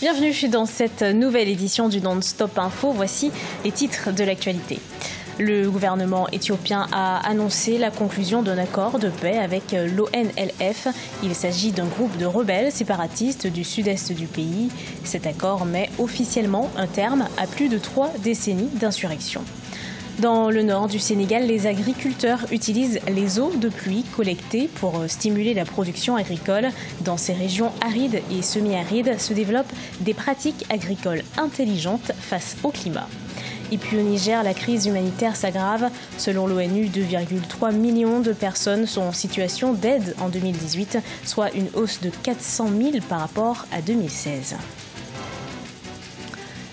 Bienvenue dans cette nouvelle édition du Non-Stop Info. Voici les titres de l'actualité. Le gouvernement éthiopien a annoncé la conclusion d'un accord de paix avec l'ONLF. Il s'agit d'un groupe de rebelles séparatistes du sud-est du pays. Cet accord met officiellement un terme à plus de 3 décennies d'insurrection. Dans le nord du Sénégal, les agriculteurs utilisent les eaux de pluie collectées pour stimuler la production agricole. Dans ces régions arides et semi-arides se développent des pratiques agricoles intelligentes face au climat. Et puis au Niger, la crise humanitaire s'aggrave. Selon l'ONU, 2,3 millions de personnes sont en situation d'aide en 2018, soit une hausse de 400 000 par rapport à 2016.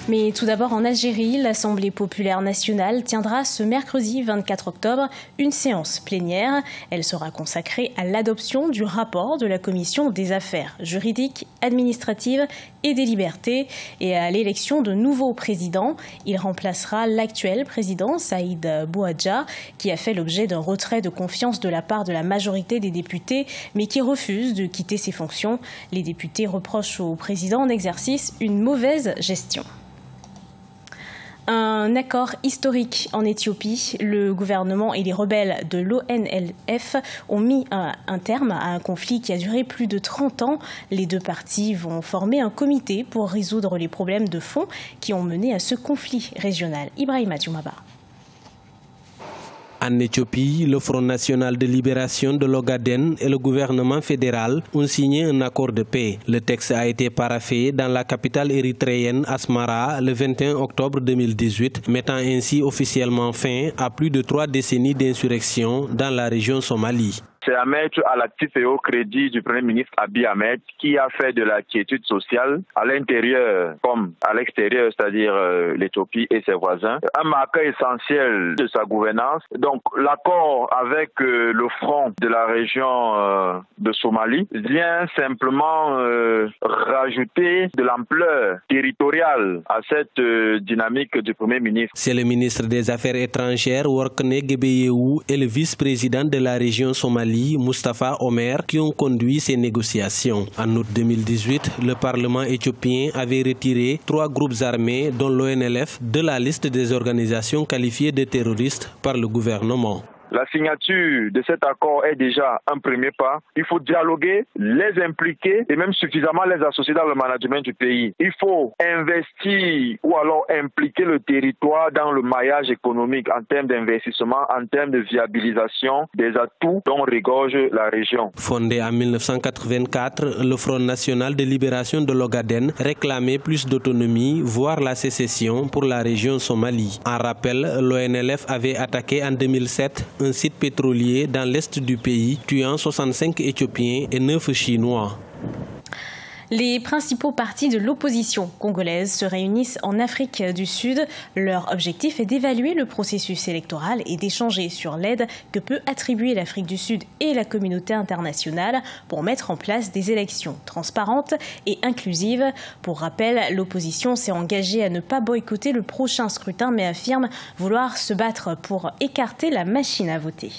Mais tout d'abord, en Algérie, l'Assemblée populaire nationale tiendra ce mercredi 24 octobre une séance plénière. Elle sera consacrée à l'adoption du rapport de la Commission des affaires juridiques, administratives et des libertés et à l'élection de nouveaux présidents. Il remplacera l'actuel président Saïd Bouadja, qui a fait l'objet d'un retrait de confiance de la part de la majorité des députés, mais qui refuse de quitter ses fonctions. Les députés reprochent au président en exercice une mauvaise gestion. Un accord historique en Éthiopie. Le gouvernement et les rebelles de l'ONLF ont mis un terme à un conflit qui a duré plus de 30 ans. Les deux parties vont former un comité pour résoudre les problèmes de fond qui ont mené à ce conflit régional. Ibrahima Djoumaba. En Éthiopie, le Front national de libération de l'Ogaden et le gouvernement fédéral ont signé un accord de paix. Le texte a été paraphé dans la capitale érythréenne Asmara le 21 octobre 2018, mettant ainsi officiellement fin à plus de 3 décennies d'insurrection dans la région Somalie. C'est à mettre à l'actif et au crédit du Premier ministre Abiy Ahmed qui a fait de la quiétude sociale à l'intérieur comme à l'extérieur, c'est-à-dire l'Éthiopie et ses voisins, un marqueur essentiel de sa gouvernance. Donc l'accord avec le front de la région de Somalie vient simplement rajouter de l'ampleur territoriale à cette dynamique du Premier ministre. C'est le ministre des Affaires étrangères Workne Gebeyehu et le vice-président de la région Somalie Mustafa Omer qui ont conduit ces négociations. En août 2018, le Parlement éthiopien avait retiré 3 groupes armés dont l'ONLF de la liste des organisations qualifiées de terroristes par le gouvernement. La signature de cet accord est déjà un premier pas. Il faut dialoguer, les impliquer et même suffisamment les associer dans le management du pays. Il faut investir ou alors impliquer le territoire dans le maillage économique en termes d'investissement, en termes de viabilisation des atouts dont regorge la région. Fondé en 1984, le Front national de libération de l'Ogaden réclamait plus d'autonomie, voire la sécession pour la région Somalie. En rappel, l'ONLF avait attaqué en 2007 un site pétrolier dans l'est du pays, tuant 65 Éthiopiens et 9 Chinois. Les principaux partis de l'opposition congolaise se réunissent en Afrique du Sud. Leur objectif est d'évaluer le processus électoral et d'échanger sur l'aide que peut attribuer l'Afrique du Sud et la communauté internationale pour mettre en place des élections transparentes et inclusives. Pour rappel, l'opposition s'est engagée à ne pas boycotter le prochain scrutin mais affirme vouloir se battre pour écarter la machine à voter.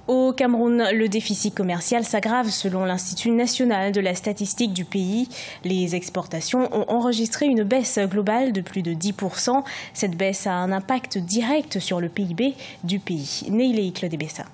Au Cameroun, le déficit commercial s'aggrave selon l'Institut national de la statistique du pays. Les exportations ont enregistré une baisse globale de plus de 10%. Cette baisse a un impact direct sur le PIB du pays. Neilei Clodebessa.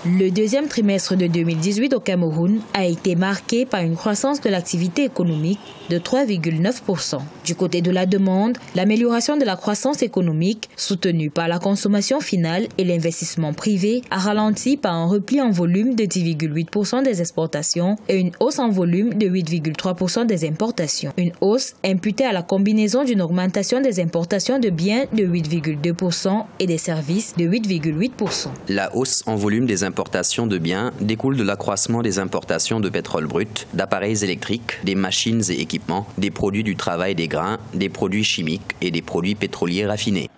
Le deuxième trimestre de 2018 au Cameroun a été marqué par une croissance de l'activité économique de 3,9%. Du côté de la demande, l'amélioration de la croissance économique, soutenue par la consommation finale et l'investissement privé, a ralenti par un repli en volume de 10,8% des exportations et une hausse en volume de 8,3% des importations. Une hausse imputée à la combinaison d'une augmentation des importations de biens de 8,2% et des services de 8,8%. La hausse en volume des importations de biens découle de l'accroissement des importations de pétrole brut, d'appareils électriques, des machines et équipements, des produits du travail des grains, des produits chimiques et des produits pétroliers raffinés.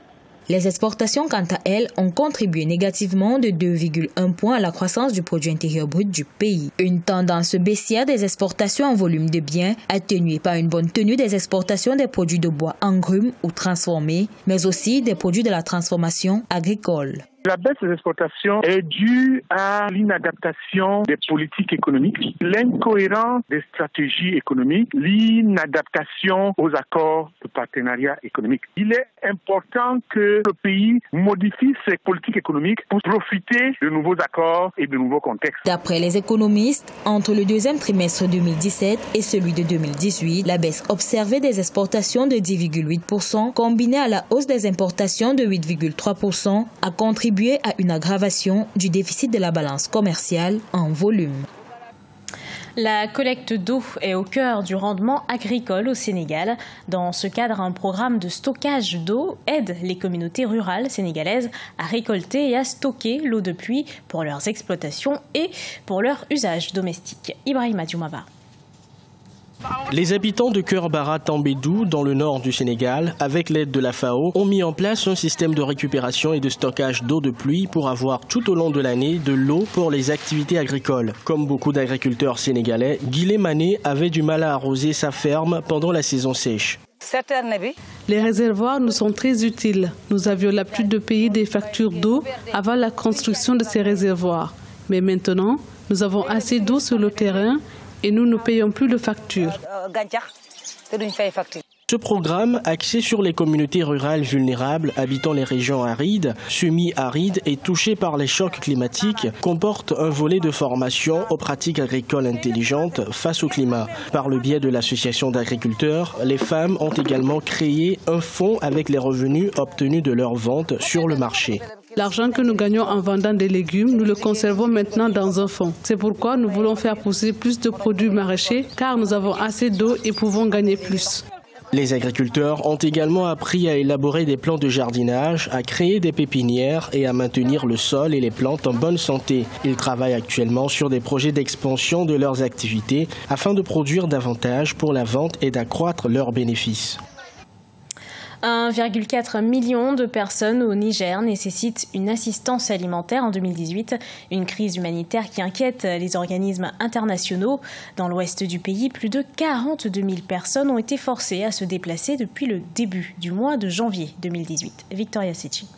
Les exportations, quant à elles, ont contribué négativement de 2,1 points à la croissance du produit intérieur brut du pays. Une tendance baissière des exportations en volume de biens, atténuée par une bonne tenue des exportations des produits de bois en grumes ou transformés, mais aussi des produits de la transformation agricole. La baisse des exportations est due à l'inadaptation des politiques économiques, l'incohérence des stratégies économiques, l'inadaptation aux accords de partenariat économique. Il est important que le pays modifie ses politiques économiques pour profiter de nouveaux accords et de nouveaux contextes. D'après les économistes, entre le deuxième trimestre 2017 et celui de 2018, la baisse observée des exportations de 10,8%, combinée à la hausse des importations de 8,3%, a contribué à une aggravation du déficit de la balance commerciale en volume. La collecte d'eau est au cœur du rendement agricole au Sénégal. Dans ce cadre, un programme de stockage d'eau aide les communautés rurales sénégalaises à récolter et à stocker l'eau de pluie pour leurs exploitations et pour leur usage domestique. Ibrahima Dioumaba. Les habitants de Keur-Bara Tambédou, dans le nord du Sénégal, avec l'aide de la FAO, ont mis en place un système de récupération et de stockage d'eau de pluie pour avoir tout au long de l'année de l'eau pour les activités agricoles. Comme beaucoup d'agriculteurs sénégalais, Guilé Mané avait du mal à arroser sa ferme pendant la saison sèche. Les réservoirs nous sont très utiles. Nous avions l'habitude de payer des factures d'eau avant la construction de ces réservoirs. Mais maintenant, nous avons assez d'eau sur le terrain et nous ne payons plus de factures. Ce programme, axé sur les communautés rurales vulnérables habitant les régions arides, semi-arides et touchées par les chocs climatiques, comporte un volet de formation aux pratiques agricoles intelligentes face au climat. Par le biais de l'association d'agriculteurs, les femmes ont également créé un fonds avec les revenus obtenus de leur vente sur le marché. L'argent que nous gagnons en vendant des légumes, nous le conservons maintenant dans un fonds. C'est pourquoi nous voulons faire pousser plus de produits maraîchers car nous avons assez d'eau et pouvons gagner plus. Les agriculteurs ont également appris à élaborer des plans de jardinage, à créer des pépinières et à maintenir le sol et les plantes en bonne santé. Ils travaillent actuellement sur des projets d'expansion de leurs activités afin de produire davantage pour la vente et d'accroître leurs bénéfices. 1,4 million de personnes au Niger nécessitent une assistance alimentaire en 2018. Une crise humanitaire qui inquiète les organismes internationaux. Dans l'ouest du pays, plus de 42 000 personnes ont été forcées à se déplacer depuis le début du mois de janvier 2018. Victoria Sechi.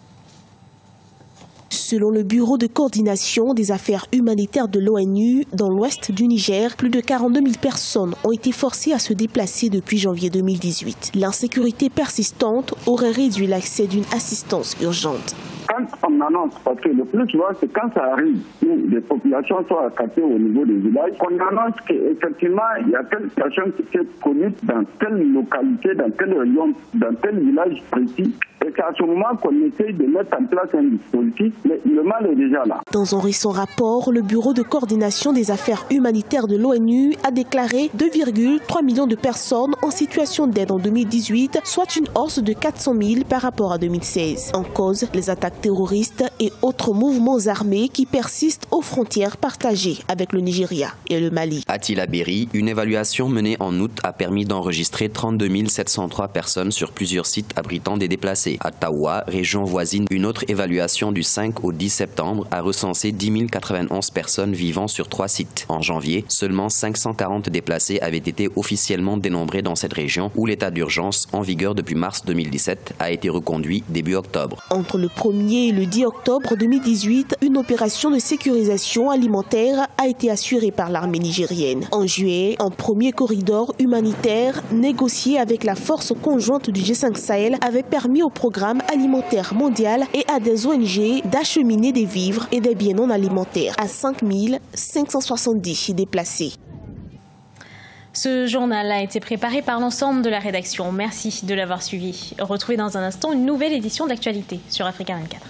Selon le Bureau de coordination des affaires humanitaires de l'ONU, dans l'ouest du Niger, plus de 42 000 personnes ont été forcées à se déplacer depuis janvier 2018. L'insécurité persistante aurait réduit l'accès d'une assistance urgente. Quand on annonce, parce que le plus souvent c'est quand ça arrive, où les populations sont attaquées au niveau des villages, on annonce qu'effectivement il y a telle personne qui est connue dans telle localité, dans telle région, dans tel village précis. Et c'est à ce moment qu'on essaye de mettre en place un dispositif, mais le mal est déjà là. Dans un récent rapport, le Bureau de coordination des affaires humanitaires de l'ONU a déclaré 2,3 millions de personnes en situation d'aide en 2018, soit une hausse de 400 000 par rapport à 2016. En cause, les attaques terroristes et autres mouvements armés qui persistent aux frontières partagées avec le Nigeria et le Mali. À Tillabéri, une évaluation menée en août a permis d'enregistrer 32 703 personnes sur plusieurs sites abritant des déplacés. À Taoua, région voisine, une autre évaluation du 5 au 10 septembre a recensé 10 091 personnes vivant sur 3 sites. En janvier, seulement 540 déplacés avaient été officiellement dénombrés dans cette région où l'état d'urgence, en vigueur depuis mars 2017, a été reconduit début octobre. Entre le 1er et le 10 octobre 2018, une opération de sécurisation alimentaire a été assurée par l'armée nigérienne. En juillet, un premier corridor humanitaire négocié avec la force conjointe du G5 Sahel avait permis au Programme alimentaire mondial et à des ONG d'acheminer des vivres et des biens non alimentaires à 5 570 déplacés. Ce journal a été préparé par l'ensemble de la rédaction. Merci de l'avoir suivi. Retrouvez dans un instant une nouvelle édition de l'actualité sur Africa 24.